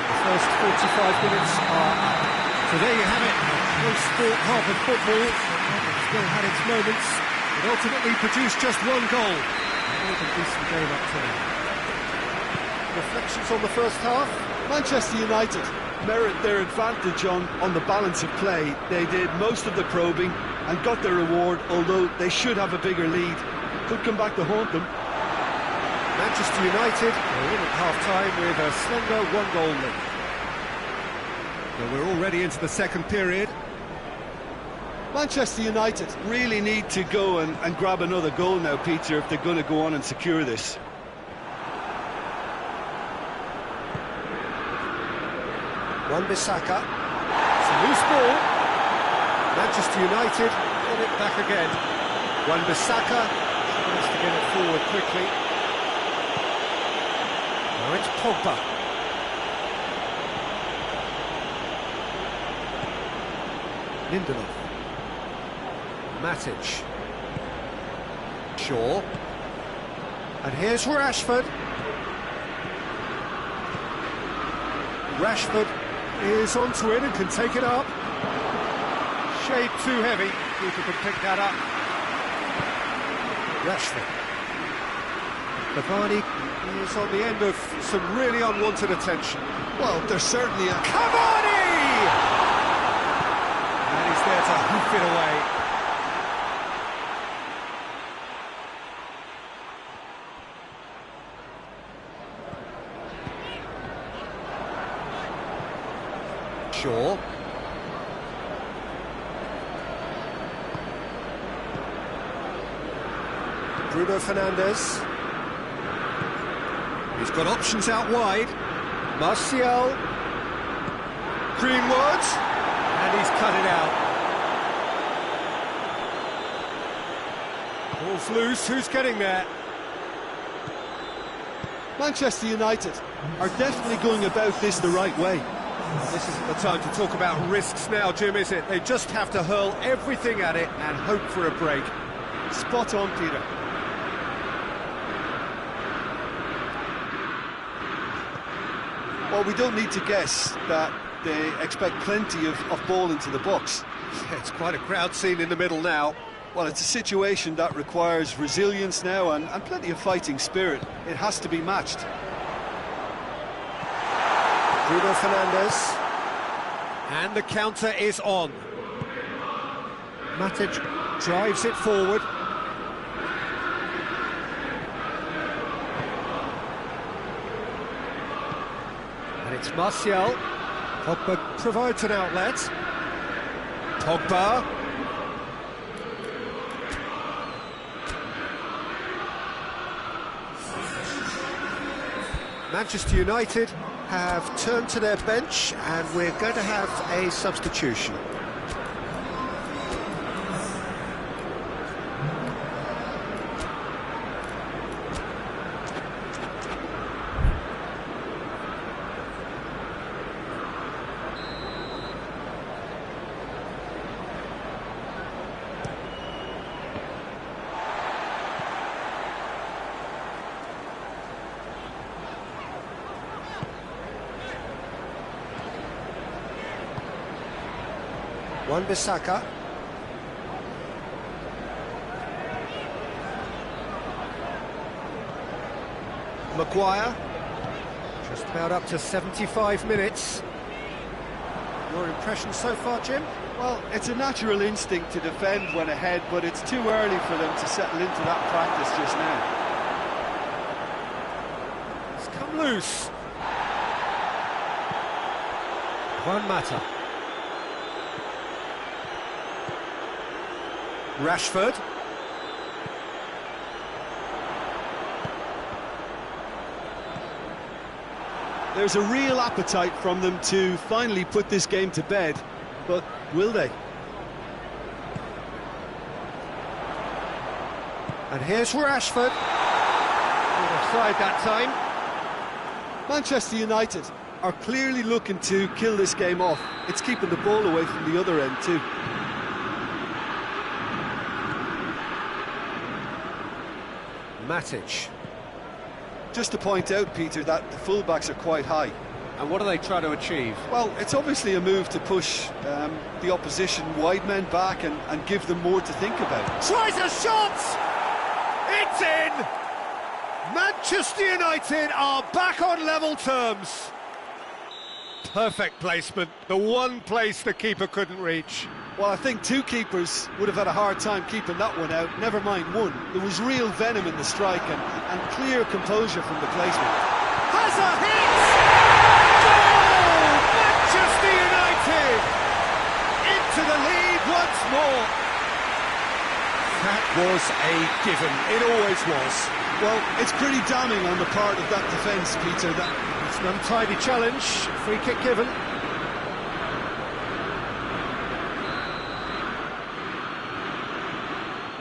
The first 45 minutes are up. So there you have it. Close sport half of football. It's still had its moments. It ultimately produced just one goal. A decent game up to now. Reflections on the first half? Manchester United merit their advantage on the balance of play. They did most of the probing and got their reward, although they should have a bigger lead. Could come back to haunt them. Manchester United are in at half-time with a slender one-goal lead. So we're already into the second period. Manchester United really need to go and grab another goal now, Peter, if they're going to go on and secure this. Wan-Bissaka. It's a loose ball. Manchester United get it back again. Wan-Bissaka tries to get it forward quickly. Now it's Pogba. Lindelof. Matic. Shaw. And here's Rashford. Rashford is onto it and can take it up. Shade too heavy. Keeper can pick that up. Rashford. Cavani is on the end of some really unwanted attention. Well, there's certainly a... Cavani! And he's there to hoof it away. Shaw. Bruno Fernandes. He's got options out wide. Martial. Greenwood. And he's cut it out. Ball's loose. Who's getting there? Manchester United are definitely going about this the right way. This isn't the time to talk about risks now, Jim, is it? They just have to hurl everything at it and hope for a break. Spot on, Peter. Well, we don't need to guess that they expect plenty of ball into the box. Yeah, it's quite a crowd scene in the middle now. Well, it's a situation that requires resilience now and plenty of fighting spirit. It has to be matched. Bruno Fernandes. And the counter is on. Matic drives it forward. And it's Martial. Pogba provides an outlet. Pogba. Manchester United have turned to their bench and we're going to have a substitution. Wan-Bissaka. Maguire. Just about up to 75 minutes. Your impression so far, Jim? Well, it's a natural instinct to defend when ahead, but it's too early for them to settle into that practice just now. It's come loose. Juan Mata. Rashford. There's a real appetite from them to finally put this game to bed, but will they? And here's Rashford. Offside that time. Manchester United are clearly looking to kill this game off. It's keeping the ball away from the other end too. Matic. Just to point out, Peter, that the fullbacks are quite high. And what do they try to achieve? Well, it's obviously a move to push the opposition wide men back and give them more to think about. Tries a shot! It's in! Manchester United are back on level terms. Perfect placement, the one place the keeper couldn't reach. Well, I think two keepers would have had a hard time keeping that one out, never mind one. There was real venom in the strike and clear composure from the placement. Has a hit! Goal! Manchester United! Into the lead once more. That was a given, it always was. Well, it's pretty damning on the part of that defence, Peter. It's an untidy challenge, free kick given.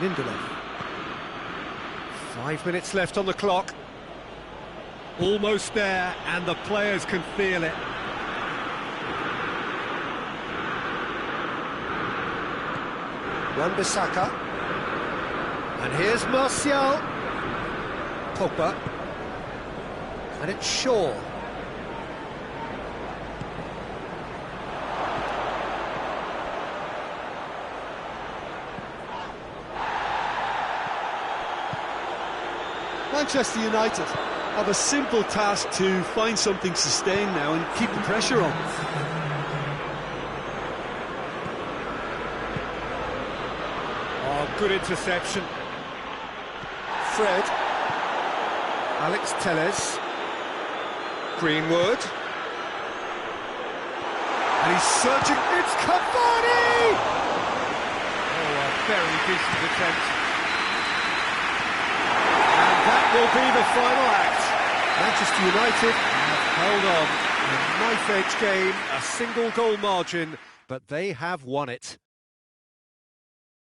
Lindelof. 5 minutes left on the clock. Almost there, and the players can feel it. Wan-Bissaka. And here's Martial. Pogba. And it's Shaw. Manchester United have a simple task to find something sustained now and keep the pressure on. Oh, good interception. Fred. Alex Telles. Greenwood. And he's searching. It's Cavani! Oh, a very decent attempt. And that will be the final act. Manchester United have held on. A knife-edge game, a single goal margin, but they have won it.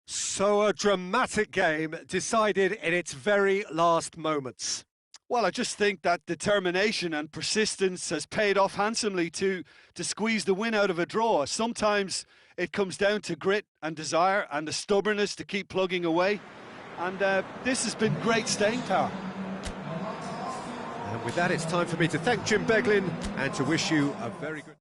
So a dramatic game decided in its very last moments. Well, I just think that determination and persistence has paid off handsomely to squeeze the win out of a draw. Sometimes it comes down to grit and desire and the stubbornness to keep plugging away. And this has been great staying power. And with that, it's time for me to thank Jim Beglin and to wish you a very good...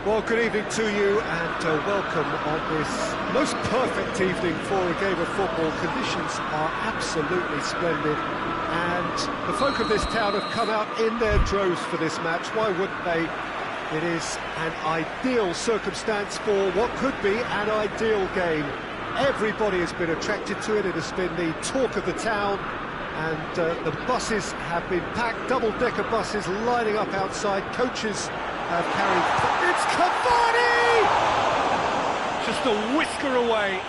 Well, good evening to you and welcome on this most perfect evening for a game of football. Conditions are absolutely splendid and the folk of this town have come out in their droves for this match. Why wouldn't they? It is an ideal circumstance for what could be an ideal game. Everybody has been attracted to it. It has been the talk of the town and the buses have been packed, double-decker buses lining up outside. Coaches have carried... It's Cavani! Just a whisker away.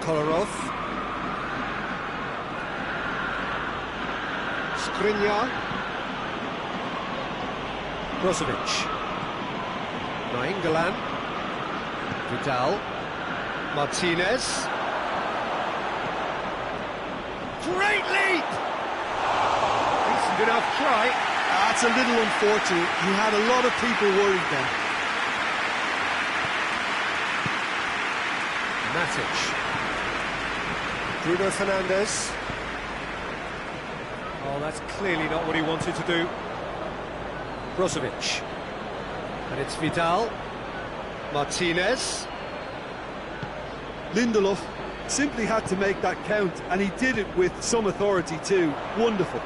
Kolarov. Skriniar. Brozovic. Nainggolan. Vidal. Martinez. Great leap! Decent enough try. That's a little unfortunate. He had a lot of people worried then. Matic. Bruno Fernandes. Oh, that's clearly not what he wanted to do. Brozovic. And it's Vidal. Martinez. Lindelof simply had to make that count, and he did it with some authority too. Wonderful.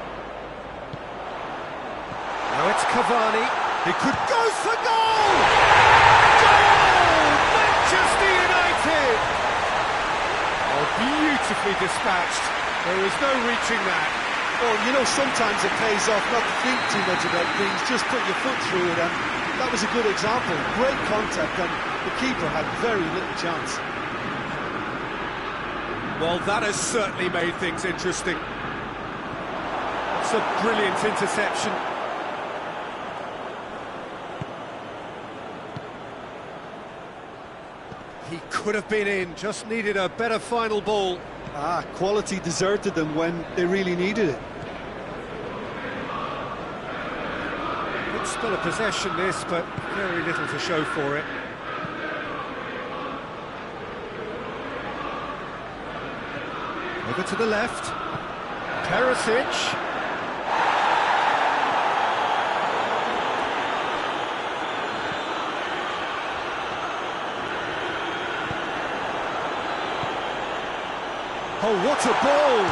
Now it's Cavani. He could go for goal! Goal! Manchester United! Oh, beautifully dispatched. There was no reaching that. Well, you know, sometimes it pays off not to think too much about things, just put your foot through it, and that was a good example. Great contact, and the keeper had very little chance. Well, that has certainly made things interesting. It's a brilliant interception. He could have been in, just needed a better final ball. Quality deserted them when they really needed it. Good spell of possession this, but very little to show for it. Over to the left. Perisic. Oh, what a ball!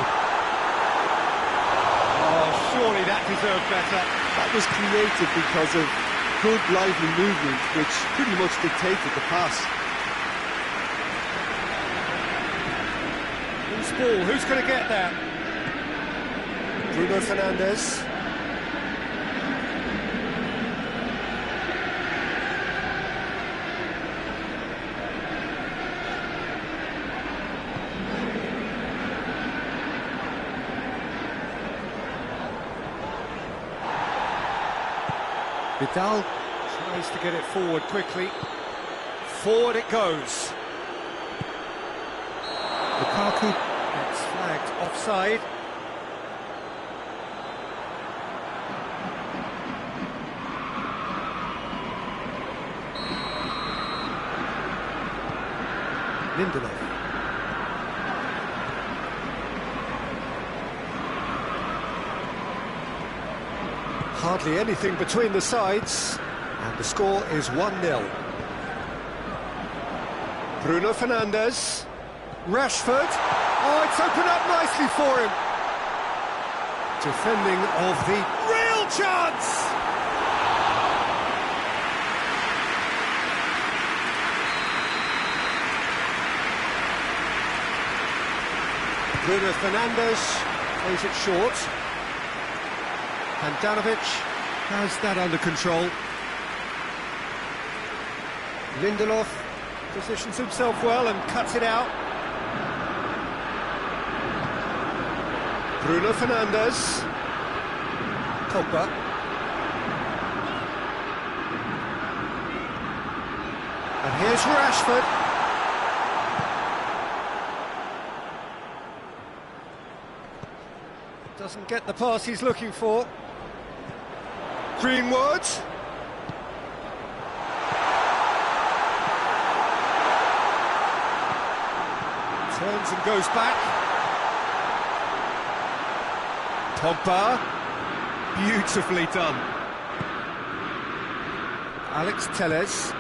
Oh, surely that deserved better. That was created because of good, lively movement, which pretty much dictated the pass. Loose ball, who's going to get that? Bruno Fernandes. Vidal tries to get it forward quickly. Forward it goes. Lukaku gets flagged offside. Lindelof. Hardly anything between the sides, and the score is 1-0. Bruno Fernandes. Rashford. Oh, it's opened up nicely for him. Defending of the real chance! Bruno Fernandes plays it short. Handanovic has that under control. Lindelof positions himself well and cuts it out. Bruno Fernandes. Pogba. And here's Rashford. Doesn't get the pass he's looking for. Greenwood. turns and goes back. Pogba, beautifully done. Alex Telles.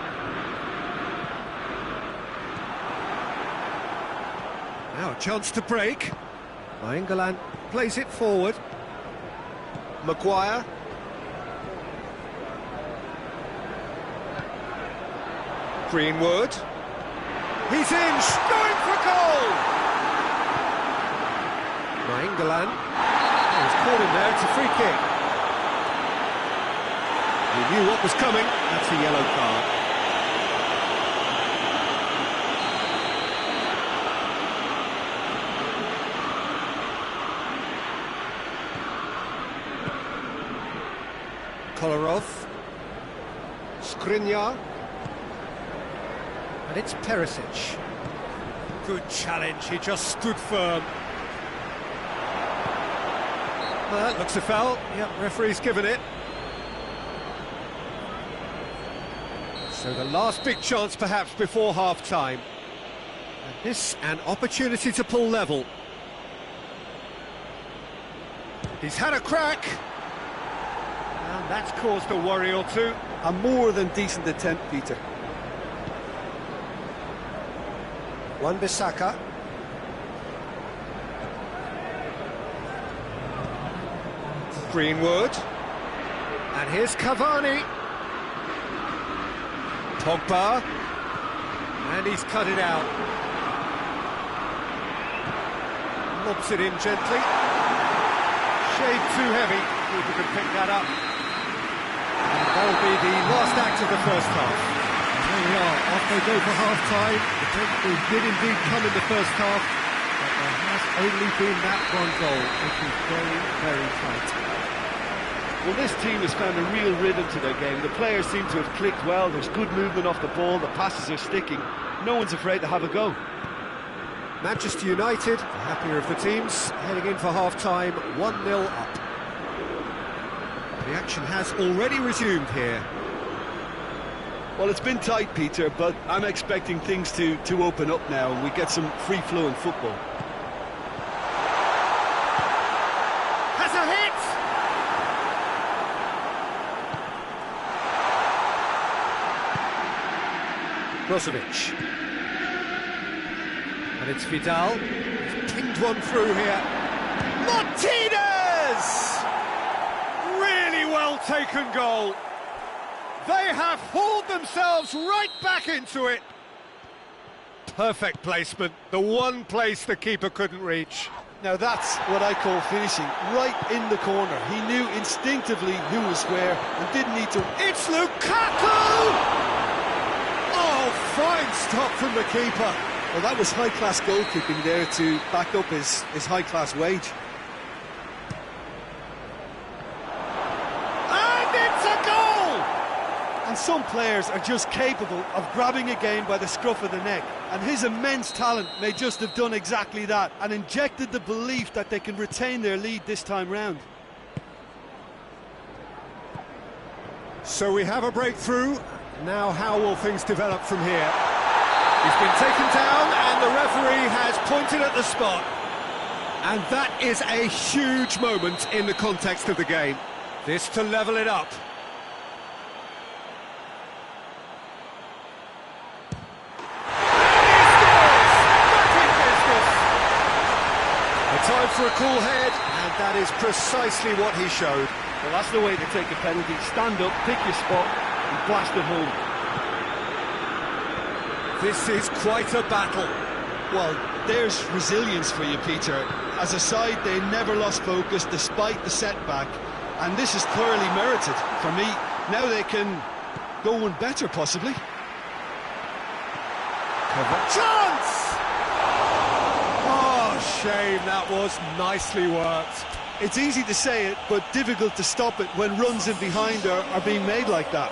Now a chance to break. England plays it forward. Maguire. Greenwood. He's in, going for goal! England. He's caught him there, it's a free kick. He knew what was coming, that's a yellow card. Kolarov, Skriniar, and it's Perisic. Good challenge, he just stood firm. That looks a foul. Yep, referee's given it. So the last big chance perhaps before half-time. And this an opportunity to pull level. He's had a crack. And that's caused a worry or two. A more than decent attempt, Peter. Wan-Bissaka. Greenwood. And here's Cavani. Pogba. And he's cut it out. Lobs it in gently. Shade too heavy. Keeper could pick that up. And that'll be the last act of the first half. There we are, off they go for half-time. The breakthrough did indeed come in the first half, but there has only been that one goal, which is very, very tight. Well, this team has found a real rhythm to their game. The players seem to have clicked well. There's good movement off the ball. The passes are sticking. No one's afraid to have a go. Manchester United, the happier of the teams, heading in for half-time, 1-0 up. The action has already resumed here. Well, it's been tight, Peter, but I'm expecting things to open up now and we get some free-flowing football. Has a hit! Brozovic. And it's Vidal. He's pinged one through here. Martinez! Really well taken goal. They have hauled themselves right back into it. Perfect placement, the one place the keeper couldn't reach. Now that's what I call finishing, right in the corner. He knew instinctively who was where and didn't need to... It's Lukaku! Oh, fine stop from the keeper. Well, that was high-class goalkeeping there to back up his high-class wage. And it's a goal! And some players are just capable of grabbing a game by the scruff of the neck, and his immense talent may just have done exactly that and injected the belief that they can retain their lead this time round. So we have a breakthrough. Now how will things develop from here? He's been taken down and the referee has pointed at the spot. And that is a huge moment in the context of the game. This to level it up. Time for a cool head, and that is precisely what he showed. Well, that's the way to take a penalty. Stand up, pick your spot, and blast it home. This is quite a battle. Well, there's resilience for you, Peter. As a side, they never lost focus despite the setback, and this is clearly merited for me. Now they can go one better, possibly. Chance! Shame, that was nicely worked. It's easy to say it, but difficult to stop it when runs in behind are being made like that.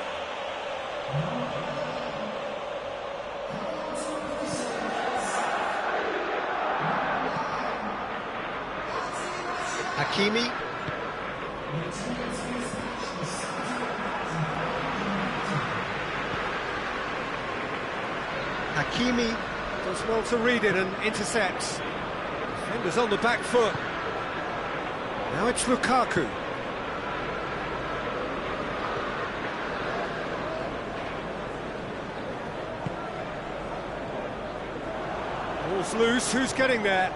Hakimi. Hakimi Does well to read it and intercepts. Defenders on the back foot. Now it's Lukaku. Ball's loose, who's getting there?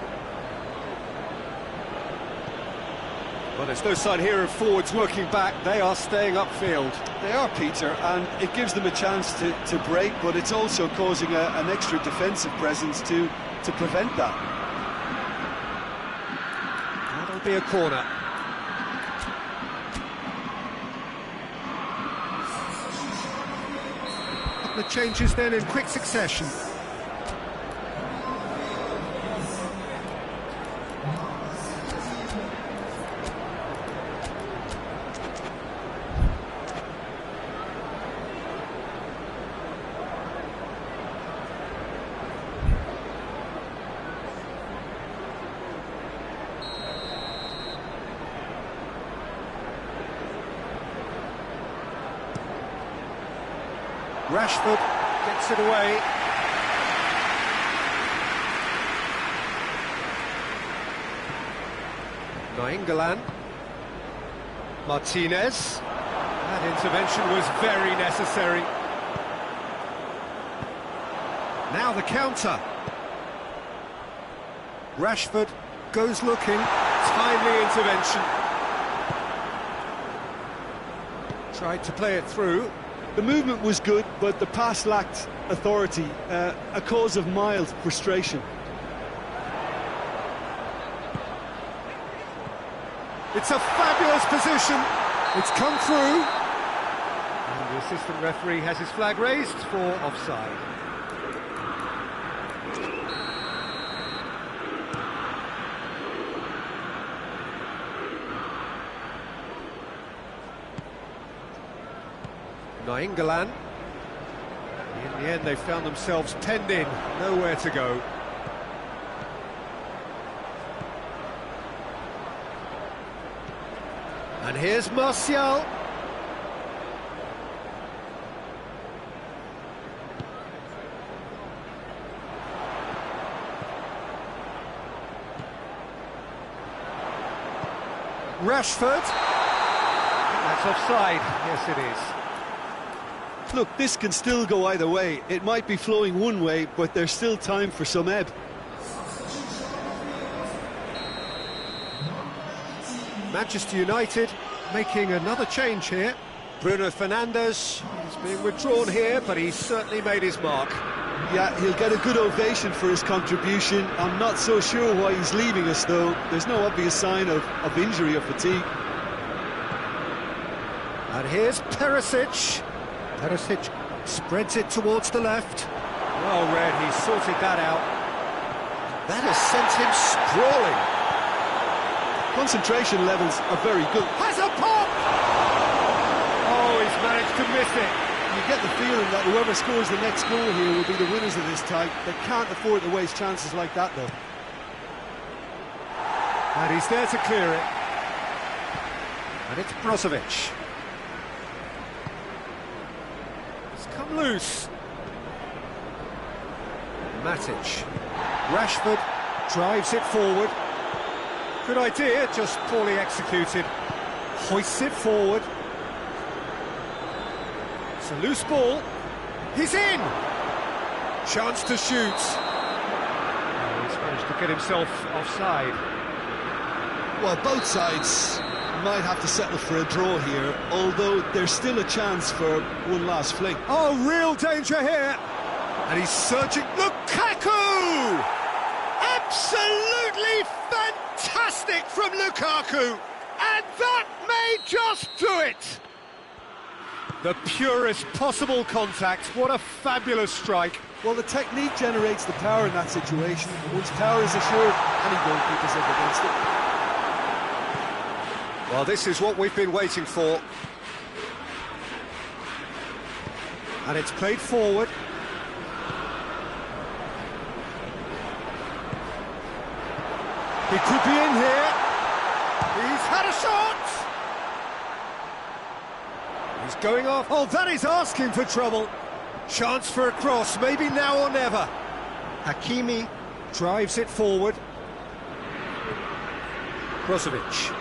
Well, there's no sign here of forwards working back, they are staying upfield. They are, Peter, and it gives them a chance to break, but it's also causing an extra defensive presence to prevent that. That'll be a corner. The changes then in quick succession. Rashford gets it away. Nainggolan. Martinez. That intervention was very necessary. Now the counter. Rashford goes looking. Timely intervention. Tried to play it through. The movement was good, but the pass lacked authority, a cause of mild frustration. It's a fabulous position. It's come through. And the assistant referee has his flag raised for offside. Nainggolan. In the end, they found themselves penned in, nowhere to go. And here's Martial. Rashford. That's offside. Yes, it is. Look, this can still go either way. It might be flowing one way, but there's still time for some ebb. Manchester United making another change here. Bruno Fernandes is being withdrawn here, but he's certainly made his mark. Yeah, he'll get a good ovation for his contribution. I'm not so sure why he's leaving us, though. There's no obvious sign of injury or fatigue. And here's Perisic. Perisic spreads it towards the left. Well read, he sorted that out. That has sent him sprawling. Concentration levels are very good. Has a pop! Oh, he's managed to miss it. You get the feeling that whoever scores the next goal here will be the winners of this tie. They can't afford to waste chances like that, though. And he's there to clear it. And it's Brozovic. Come loose. Matic. Rashford drives it forward. Good idea, just poorly executed. Hoists it forward. It's a loose ball. He's in! Chance to shoot. Oh, he's managed to get himself offside. Well, both sides might have to settle for a draw here, although there's still a chance for one last fling. Oh, real danger here! And he's searching. Lukaku! Absolutely fantastic from Lukaku! And that may just do it! The purest possible contact. What a fabulous strike. Well, the technique generates the power in that situation. Once power is assured, any goalkeeper's up against it. Well, this is what we've been waiting for. And it's played forward. He could be in here. He's had a shot. He's going off. Oh, that is asking for trouble. Chance for a cross, maybe now or never. Hakimi drives it forward. Brozovic.